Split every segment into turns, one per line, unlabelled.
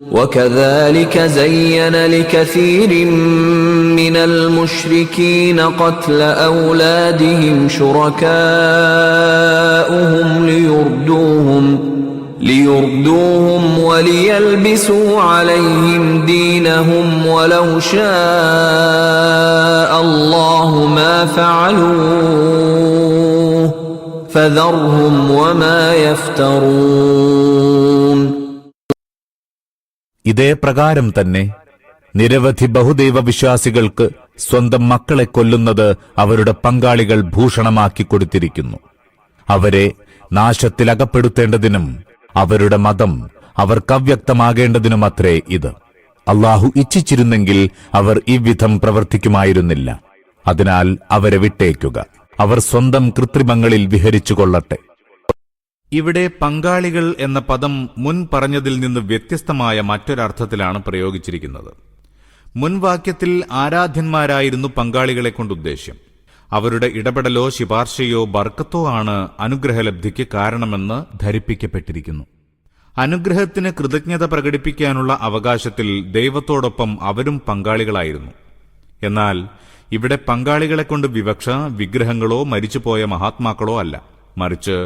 وكذلك زين لكثير من المشركين قتل أولادهم شركاؤهم ليردوهم وليلبسوا عليهم دينهم ولو شاء الله ما فعلوه فذرهم وما يفترون.
ഇതേ പ്രകാരം തന്നെ നിരവധി ബഹുദൈവ വിശ്വാസികൾക്ക് സ്വന്തം മക്കളെ കൊല്ലുന്നത് അവരുടെ പങ്കാളികൾ ഭൂഷണമാക്കി കൊടുത്തിരിക്കുന്നു. അവരെ നാശത്തിലകപ്പെടുത്തേണ്ടതിനും അവരുടെ മതം അവർക്കവ്യക്തമാകേണ്ടതിനുമത്രേ ഇത്. അല്ലാഹു ഇച്ഛിച്ചിരുന്നെങ്കിൽ അവർ ഇவ்விധം പ്രവർത്തിക്കുമായിരുന്നില്ല. അതിനാൽ അവരെ വിട്ടേക്കുക, അവർ സ്വന്തം കൃത്രിമങ്ങളിൽ വിഹരിച്ചുകൊള്ളട്ടെ. ഇവിടെ പങ്കാളികൾ എന്ന പദം മുൻ പറഞ്ഞതിൽ നിന്ന് വ്യത്യസ്തമായ മറ്റൊരർത്ഥത്തിലാണ് പ്രയോഗിച്ചിരിക്കുന്നത്. മുൻ വാക്യത്തിൽ ആരാധ്യന്മാരായിരുന്നു പങ്കാളികളെ കൊണ്ട് ഉദ്ദേശ്യം. അവരുടെ ഇടപെടലോ ശിപാർശയോ ബർക്കത്തോ ആണ് അനുഗ്രഹലബ്ധിക്ക് കാരണമെന്ന് ധരിപ്പിക്കപ്പെട്ടിരിക്കുന്നു. അനുഗ്രഹത്തിന് കൃതജ്ഞത പ്രകടിപ്പിക്കാനുള്ള അവകാശത്തിൽ ദൈവത്തോടൊപ്പം അവരും പങ്കാളികളായിരുന്നു. എന്നാൽ ഇവിടെ പങ്കാളികളെക്കൊണ്ട് വിവക്ഷ വിഗ്രഹങ്ങളോ മരിച്ചുപോയ മഹാത്മാക്കളോ അല്ല, മറിച്ച്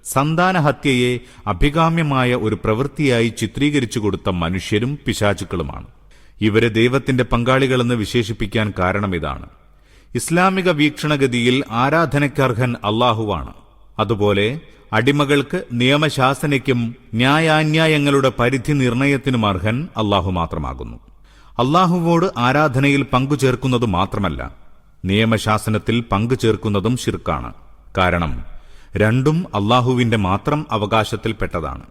സന്താനഹത്യയെ അഭികാമ്യമായ ഒരു പ്രവൃത്തിയായി ചിത്രീകരിച്ചു കൊടുത്ത മനുഷ്യരും പിശാചുക്കളുമാണ്. ഇവരെ ദൈവത്തിന്റെ പങ്കാളികളെന്ന് വിശേഷിപ്പിക്കാൻ കാരണമിതാണ്. ഇസ്ലാമിക വീക്ഷണഗതിയിൽ ആരാധനയ്ക്കർഹൻ അല്ലാഹുവാണ്. അതുപോലെ അടിമകൾക്ക് നിയമശാസനയ്ക്കും ന്യായാന്യായങ്ങളുടെ പരിധി നിർണയത്തിനും അർഹൻ അല്ലാഹു മാത്രമാകുന്നു. അല്ലാഹുവോട് ആരാധനയിൽ പങ്കുചേർക്കുന്നത് മാത്രമല്ല, നിയമശാസനത്തിൽ പങ്കുചേർക്കുന്നതും ശിർക്കാണ്. കാരണം രണ്ടും അല്ലാഹുവിന്റെ മാത്രം അവകാശത്തിൽപ്പെട്ടതാണ്.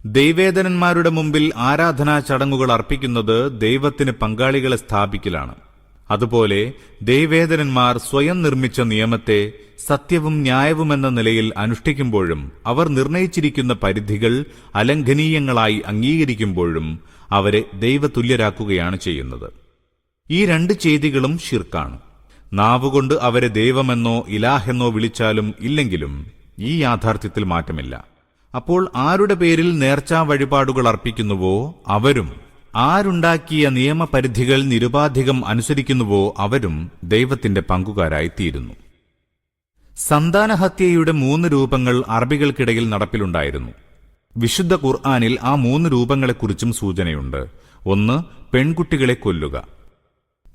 ദൈവേതരന്മാരുടെ മുമ്പിൽ ആരാധനാ ചടങ്ങുകൾ അർപ്പിക്കുന്നത് ദൈവത്തിന് പങ്കാളികളെ സ്ഥാപിക്കലാണ്. അതുപോലെ ദൈവേതരന്മാർ സ്വയം നിർമ്മിച്ച നിയമത്തെ സത്യവും ന്യായവുമെന്ന നിലയിൽ അനുഷ്ഠിക്കുമ്പോഴും അവർ നിർണയിച്ചിരിക്കുന്ന പരിധികൾ അലംഘനീയങ്ങളായി അംഗീകരിക്കുമ്പോഴും അവരെ ദൈവതുല്യരാക്കുകയാണ് ചെയ്യുന്നത്. ഈ രണ്ട് ചെയ്തികളും ശിർക്കാണ്. നാവുകൊണ്ട് അവരെ ദൈവമെന്നോ ഇലാഹെന്നോ വിളിച്ചാലും ഇല്ലെങ്കിലും ഈ യാഥാർത്ഥ്യത്തിൽ മാറ്റമില്ല. അപ്പോൾ ആരുടെ പേരിൽ നേർച്ചാ വഴിപാടുകൾ അർപ്പിക്കുന്നുവോ അവരും, ആരുണ്ടാക്കിയ നിയമപരിധികൾ നിരുപാധികം അനുസരിക്കുന്നുവോ അവരും ദൈവത്തിന്റെ പങ്കുകാരായിത്തീരുന്നു. സന്താനഹത്യയുടെ 3 രൂപങ്ങൾ അറബികൾക്കിടയിൽ നടപ്പിലുണ്ടായിരുന്നു. വിശുദ്ധ ഖുർആനിൽ ആ 3 രൂപങ്ങളെക്കുറിച്ചും സൂചനയുണ്ട്. ഒന്ന്, പെൺകുട്ടികളെ കൊല്ലുക,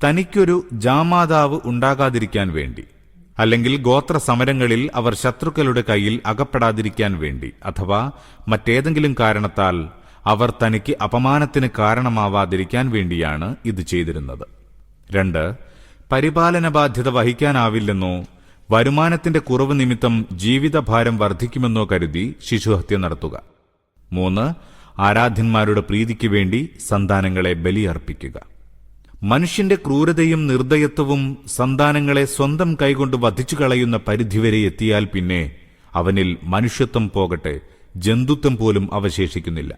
തനിക്കൊരു ജാമാതാവ് ഉണ്ടാകാതിരിക്കാൻ വേണ്ടി, അല്ലെങ്കിൽ ഗോത്ര സമരങ്ങളിൽ അവർ ശത്രുക്കളുടെ കയ്യിൽ അകപ്പെടാതിരിക്കാൻ വേണ്ടി, അഥവാ മറ്റേതെങ്കിലും കാരണത്താൽ അവർ തനിക്ക് അപമാനത്തിന് കാരണമാവാതിരിക്കാൻ വേണ്ടിയാണ് ഇത് ചെയ്തിരുന്നത്. 2, പരിപാലന ബാധ്യത വഹിക്കാനാവില്ലെന്നോ വരുമാനത്തിന്റെ കുറവ് നിമിത്തം ജീവിതഭാരം വർദ്ധിക്കുമെന്നോ കരുതി ശിശുഹത്യ നടത്തുക. 3, ആരാധ്യന്മാരുടെ പ്രീതിക്ക് വേണ്ടി സന്താനങ്ങളെ ബലിയർപ്പിക്കുക. മനുഷ്യന്റെ ക്രൂരതയും നിർദ്ദയത്വവും സന്താനങ്ങളെ സ്വന്തം കൈകൊണ്ട് വധിച്ചു കളയുന്ന പരിധിവരെ എത്തിയാൽ പിന്നെ അവനിൽ മനുഷ്യത്വം പോകട്ടെ, ജന്തുത്വം പോലും അവശേഷിക്കുന്നില്ല.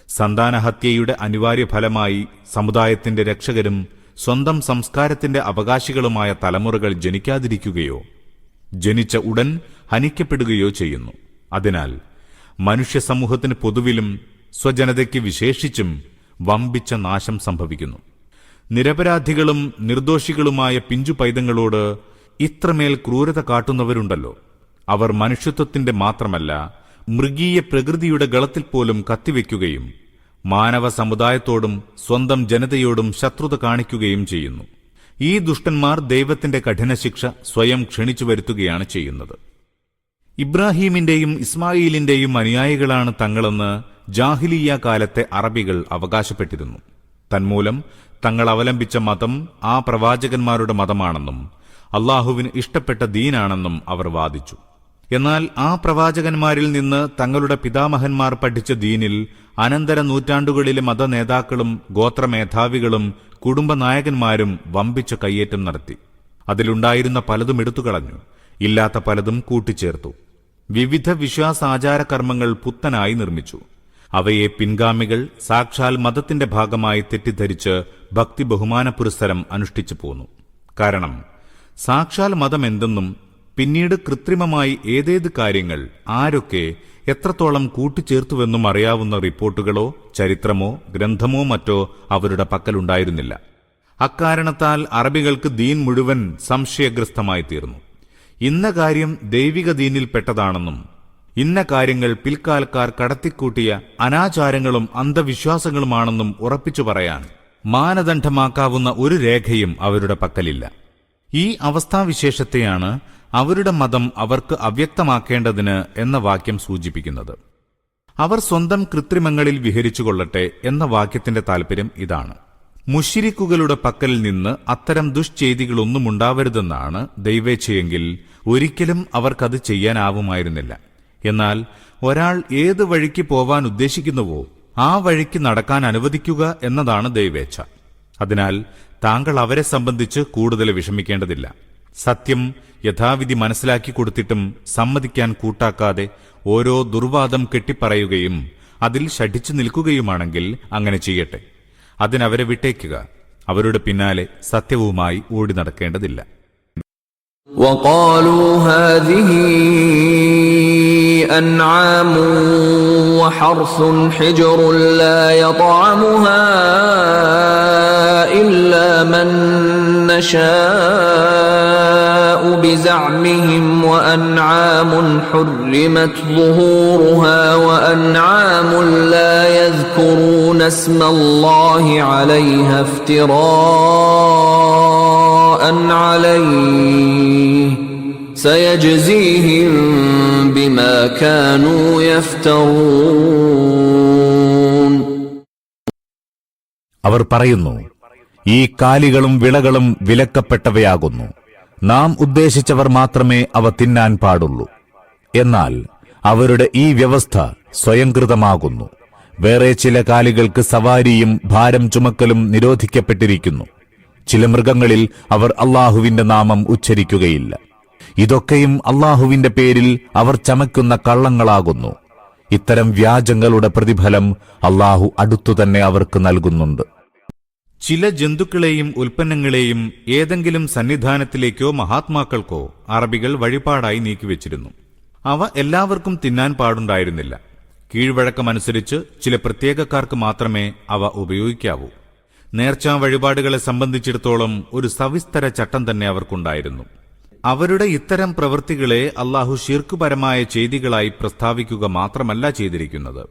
സന്താനഹത്യയുടെ അനിവാര്യ ഫലമായി സമുദായത്തിന്റെ രക്ഷകരും സ്വന്തം സംസ്കാരത്തിന്റെ അവകാശികളുമായ തലമുറകൾ ജനിക്കാതിരിക്കുകയോ ജനിച്ച ഉടൻ ഹനിക്കപ്പെടുകയോ ചെയ്യുന്നു. അതിനാൽ മനുഷ്യ സമൂഹത്തിന് പൊതുവിലും സ്വജനതയ്ക്ക് വിശേഷിച്ചും വമ്പിച്ച നാശം സംഭവിക്കുന്നു. നിരപരാധികളും നിർദോഷികളുമായ പിഞ്ചു പൈതങ്ങളോട് ഇത്രമേൽ ക്രൂരത കാട്ടുന്നവരുണ്ടല്ലോ, അവർ മനുഷ്യത്വത്തിന്റെ മാത്രമല്ല മൃഗീയ പ്രകൃതിയുടെ ഗളത്തിൽ പോലും കത്തിവെക്കുകയും മാനവ സമുദായത്തോടും സ്വന്തം ജനതയോടും ശത്രുത കാണിക്കുകയും ചെയ്യുന്നു. ഈ ദുഷ്ടന്മാർ ദൈവത്തിന്റെ കഠിനശിക്ഷ സ്വയം ക്ഷണിച്ചു വരുത്തുകയാണ് ചെയ്യുന്നത്. ഇബ്രാഹീമിന്റെയും ഇസ്മായിലിന്റെയും അനുയായികളാണ് തങ്ങളെന്ന് ജാഹിലിയ്യ കാലത്തെ അറബികൾ അവകാശപ്പെട്ടിരുന്നു. തന്മൂലം തങ്ങൾ അവലംബിച്ച മതം ആ പ്രവാചകന്മാരുടെ മതമാണെന്നും അല്ലാഹുവിന് ഇഷ്ടപ്പെട്ട ദീനാണെന്നും അവർ വാദിച്ചു. എന്നാൽ ആ പ്രവാചകന്മാരിൽ നിന്ന് തങ്ങളുടെ പിതാമഹന്മാർ പഠിച്ച ദീനിൽ അനന്തര നൂറ്റാണ്ടുകളിലെ മതനേതാക്കളും ഗോത്രമേധാവികളും കുടുംബനായകന്മാരും വമ്പിച്ച കയ്യേറ്റം നടത്തി. അതിലുണ്ടായിരുന്ന പലതും എടുത്തുകളഞ്ഞു, ഇല്ലാത്ത പലതും കൂട്ടിച്ചേർത്തു. വിവിധ വിശ്വാസാചാരകർമ്മങ്ങൾ പുത്തനായി നിർമ്മിച്ചു. അവയെ പിൻഗാമികൾ സാക്ഷാൽ മതത്തിന്റെ ഭാഗമായി തെറ്റിദ്ധരിച്ച് ഭക്തി ബഹുമാന പുരസ്സരം അനുഷ്ഠിച്ചു പോന്നു. കാരണം സാക്ഷാൽ മതം എന്തെന്നും പിന്നീട് കൃത്രിമമായി ഏതേത് കാര്യങ്ങൾ ആരൊക്കെ എത്രത്തോളം കൂട്ടിച്ചേർത്തുവെന്നും അറിയാവുന്ന റിപ്പോർട്ടുകളോ ചരിത്രമോ ഗ്രന്ഥമോ മറ്റോ അവരുടെ പക്കലുണ്ടായിരുന്നില്ല. അക്കാരണത്താൽ അറബികൾക്ക് ദീൻ മുഴുവൻ സംശയഗ്രസ്തമായി തീർന്നു. ഇന്ന കാര്യം ദൈവിക ദീനിൽപ്പെട്ടതാണെന്നും ഇന്ന കാര്യങ്ങൾ പിൽക്കാലക്കാർ കടത്തിക്കൂട്ടിയ അനാചാരങ്ങളും അന്ധവിശ്വാസങ്ങളുമാണെന്നും ഉറപ്പിച്ചു പറയാൻ മാനദണ്ഡമാക്കാവുന്ന ഒരു രേഖയും അവരുടെ പക്കലില്ല. ഈ അവസ്ഥാവിശേഷത്തെയാണ് അവരുടെ മതം അവർക്ക് അവ്യക്തമാക്കേണ്ടതിന് എന്ന വാക്യം സൂചിപ്പിക്കുന്നത്. അവർ സ്വന്തം കൃത്രിമങ്ങളിൽ വിഹരിച്ചുകൊള്ളട്ടെ എന്ന വാക്യത്തിന്റെ താൽപര്യം ഇതാണ്. മുശ്രിക്കുകളുടെ പക്കൽ നിന്ന് അത്തരം ദുഷ്ചെയ്തികളൊന്നും ഉണ്ടാവരുതെന്നാണ് ദൈവേച്ഛയെങ്കിൽ ഒരിക്കലും അവർക്കത് ചെയ്യാനാവുമായിരുന്നില്ല. എന്നാൽ ഒരാൾ ഏത് വഴിക്ക് പോവാൻ ഉദ്ദേശിക്കുന്നുവോ ആ വഴിക്ക് നടക്കാൻ അനുവദിക്കുക എന്നതാണ് ദൈവേച്ഛ. അതിനാൽ താങ്കൾ അവരെ സംബന്ധിച്ച് കൂടുതൽ വിഷമിക്കേണ്ടതില്ല. സത്യം യഥാവിധി മനസ്സിലാക്കി കൊടുത്തിട്ടും സമ്മതിക്കാൻ കൂട്ടാക്കാതെ ഓരോ ദുർവാദം കെട്ടിപ്പറയുകയും അതിൽ ശഠിച്ചു നിൽക്കുകയുമാണെങ്കിൽ അങ്ങനെ ചെയ്യട്ടെ. അതിനവരെ വിട്ടേക്കുക. അവരുടെ പിന്നാലെ സത്യവുമായി ഓടി നടക്കേണ്ടതില്ല.
وقالوا هذه أنعام وحرث حجر لا يطعمها إلا من نشاء بزعمهم وأنعام حرمت ظهورها وأنعام لا يذكرون اسم الله عليها افتراء عليه سيجزيهم بما كانوا يفترون.
അവർ പറയുന്നു, ഈ കാലികളും വിളകളും വിലക്കപ്പെട്ടവയാകുന്നു. നാം ഉദ്ദേശിച്ചവർ മാത്രമേ അവ തിന്നാൻ പാടുള്ളൂ. എന്നാൽ അവരുടെ ഈ വ്യവസ്ഥ സ്വയംകൃതമാകുന്നു. വേറെ ചില കാലികൾക്ക് സവാരിയും ഭാരം ചുമക്കലും നിരോധിക്കപ്പെട്ടിരിക്കുന്നു. ചില മൃഗങ്ങളിൽ അവർ അള്ളാഹുവിന്റെ നാമം ഉച്ചരിക്കുകയില്ല. ഇതൊക്കെയും അള്ളാഹുവിന്റെ പേരിൽ അവർ ചമയ്ക്കുന്ന കള്ളങ്ങളാകുന്നു. ഇത്തരം വ്യാജങ്ങളുടെ പ്രതിഫലം അള്ളാഹു അടുത്തുതന്നെ അവർക്ക് നൽകുന്നുണ്ട്.
ചില ജന്തുക്കളെയും ഉൽപ്പന്നങ്ങളെയും ഏതെങ്കിലും സന്നിധാനത്തിലേക്കോ മഹാത്മാക്കൾക്കോ അറബികൾ വഴിപാടായി നീക്കിവെച്ചിരുന്നു. അവ എല്ലാവർക്കും തിന്നാൻ പാടുണ്ടായിരുന്നില്ല. കീഴ്വഴക്കമനുസരിച്ച് ചില പ്രത്യേകക്കാർക്ക് മാത്രമേ അവ ഉപയോഗിക്കാവൂ. നേർച്ചാ വഴിപാടുകളെ സംബന്ധിച്ചിടത്തോളം ഒരു സവിസ്തര ചട്ടം തന്നെ അവർക്കുണ്ടായിരുന്നു. അവരുടെ ഇത്തരം പ്രവൃത്തികളെ അള്ളാഹു ശിർക്കുപരമായ ചെയ്തികളായി പ്രസ്താവിക്കുക മാത്രമല്ല ചെയ്തിരിക്കുന്നത്,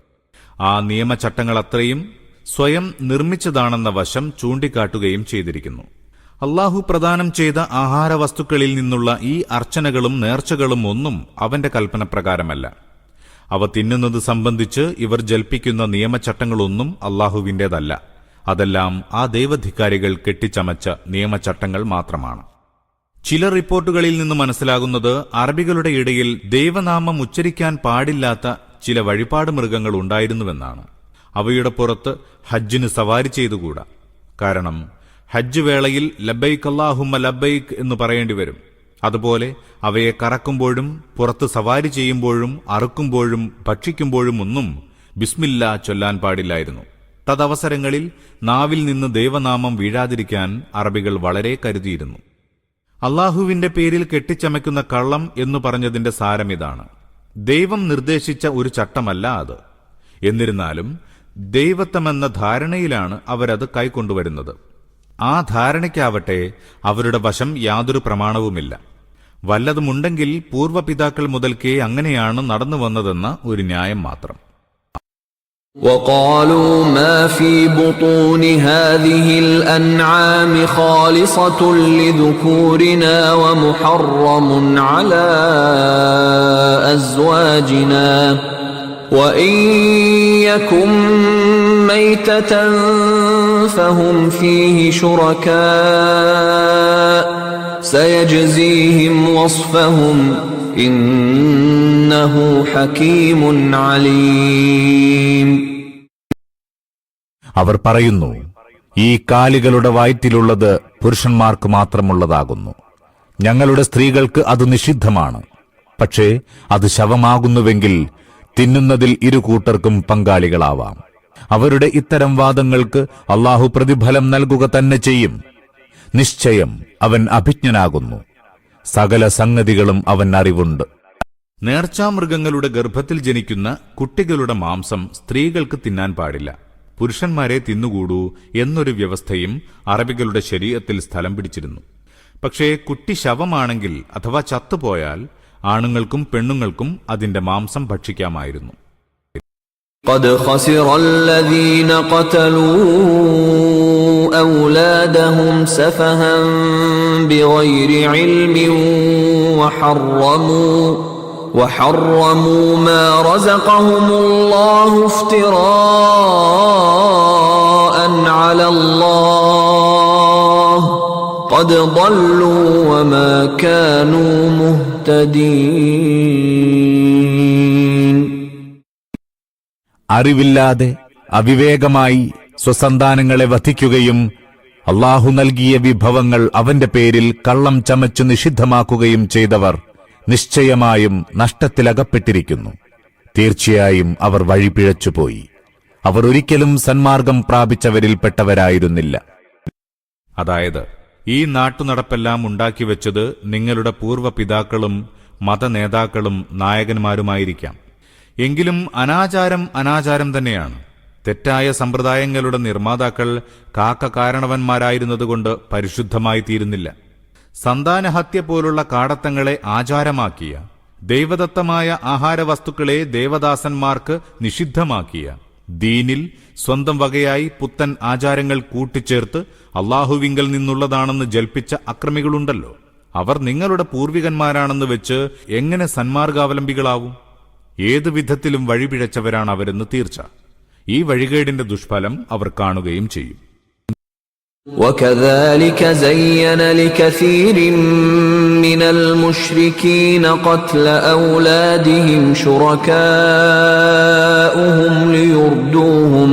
ആ നിയമചട്ടങ്ങൾ അത്രയും സ്വയം നിർമ്മിച്ചതാണെന്ന വശം ചൂണ്ടിക്കാട്ടുകയും ചെയ്തിരിക്കുന്നു. അള്ളാഹു പ്രദാനം ചെയ്ത ആഹാരവസ്തുക്കളിൽ നിന്നുള്ള ഈ അർച്ചനകളും നേർച്ചകളും ഒന്നും അവന്റെ കൽപ്പനപ്രകാരമല്ല. അവ തിന്നുന്നത് സംബന്ധിച്ച് ഇവർ ജൽപ്പിക്കുന്ന നിയമചട്ടങ്ങളൊന്നും അള്ളാഹുവിന്റേതല്ല. അതെല്ലാം ആ ദൈവധികാരികൾ കെട്ടിച്ചമച്ച നിയമചട്ടങ്ങൾ മാത്രമാണ്. ചില റിപ്പോർട്ടുകളിൽ നിന്ന് മനസ്സിലാകുന്നത് അറബികളുടെ ഇടയിൽ ദൈവനാമം ഉച്ചരിക്കാൻ പാടില്ലാത്ത ചില വഴിപാട് മൃഗങ്ങൾ ഉണ്ടായിരുന്നുവെന്നാണ്. അവയുടെ പുറത്ത് ഹജ്ജിന് സവാരി ചെയ്തുകൂടാ. കാരണം ഹജ്ജ് വേളയിൽ ലബ്ബൈക് അല്ലാഹുമ്മ ലബ്ബൈക് എന്ന് പറയേണ്ടി വരും. അതുപോലെ അവയെ കറക്കുമ്പോഴും പുറത്ത് സവാരി ചെയ്യുമ്പോഴും അറുക്കുമ്പോഴും ഭക്ഷിക്കുമ്പോഴും ഒന്നും ബിസ്മില്ലാ ചൊല്ലാൻ പാടില്ലായിരുന്നു. തദവസരങ്ങളിൽ നാവിൽ നിന്ന് ദൈവനാമം വീഴാതിരിക്കാൻ അറബികൾ വളരെ കരുതിയിരുന്നു. അള്ളാഹുവിന്റെ പേരിൽ കെട്ടിച്ചമയ്ക്കുന്ന കള്ളം എന്നു പറഞ്ഞതിന്റെ സാരമിതാണ്. ദൈവം നിർദ്ദേശിച്ച ഒരു ചട്ടമല്ല അത്. എന്നിരുന്നാലും ദൈവത്വമെന്ന ധാരണയിലാണ് അവരത് കൈക്കൊണ്ടുവരുന്നത്. ആ ധാരണയ്ക്കാവട്ടെ അവരുടെ വശം യാതൊരു പ്രമാണവുമില്ല. വല്ലതുമുണ്ടെങ്കിൽ പൂർവ്വപിതാക്കൾ മുതൽക്കേ അങ്ങനെയാണ് നടന്നു വന്നതെന്ന ഒരു ന്യായം മാത്രം.
وقالوا ما في بطون هذه الأنعام خالصة لذكورنا ومحرم على أزواجنا وإن يكن ميتة فهم فيه شركاء سيجزيهم وصفهم إنه حكيم عليم.
അവർ പറയുന്നു, ഈ കാലികളുടെ വയറ്റിലുള്ളത് പുരുഷന്മാർക്ക് മാത്രമുള്ളതാകുന്നു. ഞങ്ങളുടെ സ്ത്രീകൾക്ക് അത് നിഷിദ്ധമാണ്. പക്ഷേ അത് ശവമാകുന്നുവെങ്കിൽ തിന്നുന്നതിൽ ഇരു കൂട്ടർക്കും പങ്കാളികളാവാം. അവരുടെ ഇത്തരം വാദങ്ങൾക്ക് അള്ളാഹു പ്രതിഫലം നൽകുക തന്നെ ചെയ്യും. നിശ്ചയം അവൻ അഭിജ്ഞനാകുന്നു. സകല സംഗതികളും അവൻ അറിവുണ്ട്.
നേർച്ചാമൃഗങ്ങളുടെ ഗർഭത്തിൽ ജനിക്കുന്ന കുട്ടികളുടെ മാംസം സ്ത്രീകൾക്ക് തിന്നാൻ പാടില്ല, പുരുഷന്മാരെ തിന്നുകൂടൂ എന്നൊരു വ്യവസ്ഥയും അറബികളുടെ ശരീഅത്തിൽ സ്ഥലം പിടിച്ചിരുന്നു. പക്ഷേ കുട്ടി ശവമാണെങ്കിൽ അഥവാ ചത്തുപോയാൽ ആണുങ്ങൾക്കും പെണ്ണുങ്ങൾക്കും അതിന്റെ മാംസം ഭക്ഷിക്കാമായിരുന്നു.
قد خسر الذين قتلوا أولادهم سفها بغير علم وحرموا ما رزقهم الله افتراء على الله قد ضلوا وما كانوا مهتدين.
അറിവില്ലാതെ അവിവേകമായി സ്വസന്താനങ്ങളെ വധിക്കുകയും അല്ലാഹു നൽകിയ വിഭവങ്ങൾ അവന്റെ പേരിൽ കള്ളം ചമച്ചു നിഷിദ്ധമാക്കുകയും ചെയ്തവർ നിശ്ചയമായും നഷ്ടത്തിലകപ്പെട്ടിരിക്കുന്നു. തീർച്ചയായും അവർ വഴിപിഴച്ചുപോയി. അവർ ഒരിക്കലും സന്മാർഗം പ്രാപിച്ചവരിൽപ്പെട്ടവരായിരുന്നില്ല.
അതായത് ഈ നാട്ടുനടപ്പെല്ലാം ഉണ്ടാക്കിവെച്ചത് നിങ്ങളുടെ പൂർവ്വപിതാക്കളും മതനേതാക്കളും നായകന്മാരുമായിരിക്കാം. എങ്കിലും അനാചാരം തന്നെയാണ്. തെറ്റായ സമ്പ്രദായങ്ങളുടെ നിർമ്മാതാക്കൾ കാരണവന്മാരായിരുന്നതുകൊണ്ട് പരിശുദ്ധമായി തീരുന്നില്ല. സന്താനഹത്യ പോലുള്ള കാടത്തങ്ങളെ ആചാരമാക്കിയ, ദൈവദത്തമായ ആഹാരവസ്തുക്കളെ ദേവദാസന്മാർക്ക് നിഷിദ്ധമാക്കിയ, ദീനിൽ സ്വന്തം വകയായി പുത്തൻ ആചാരങ്ങൾ കൂട്ടിച്ചേർത്ത് അള്ളാഹുവിങ്കൽ നിന്നുള്ളതാണെന്ന് ജൽപ്പിച്ച അക്രമികളുണ്ടല്ലോ, അവർ നിങ്ങളുടെ പൂർവികന്മാരാണെന്ന് വെച്ച് എങ്ങനെ സന്മാർഗാവലംബികളാവും? ഏതു വിധത്തിലും വഴിപിഴച്ചവരാണ് അവരെന്ന് തീർച്ച. ഈ വഴികേടിന്റെ ദുഷ്ഫലം അവർ കാണുകയും ചെയ്യും.
وكذلك زين لكثير من المشركين قتل أولادهم شركاؤهم ليردوهم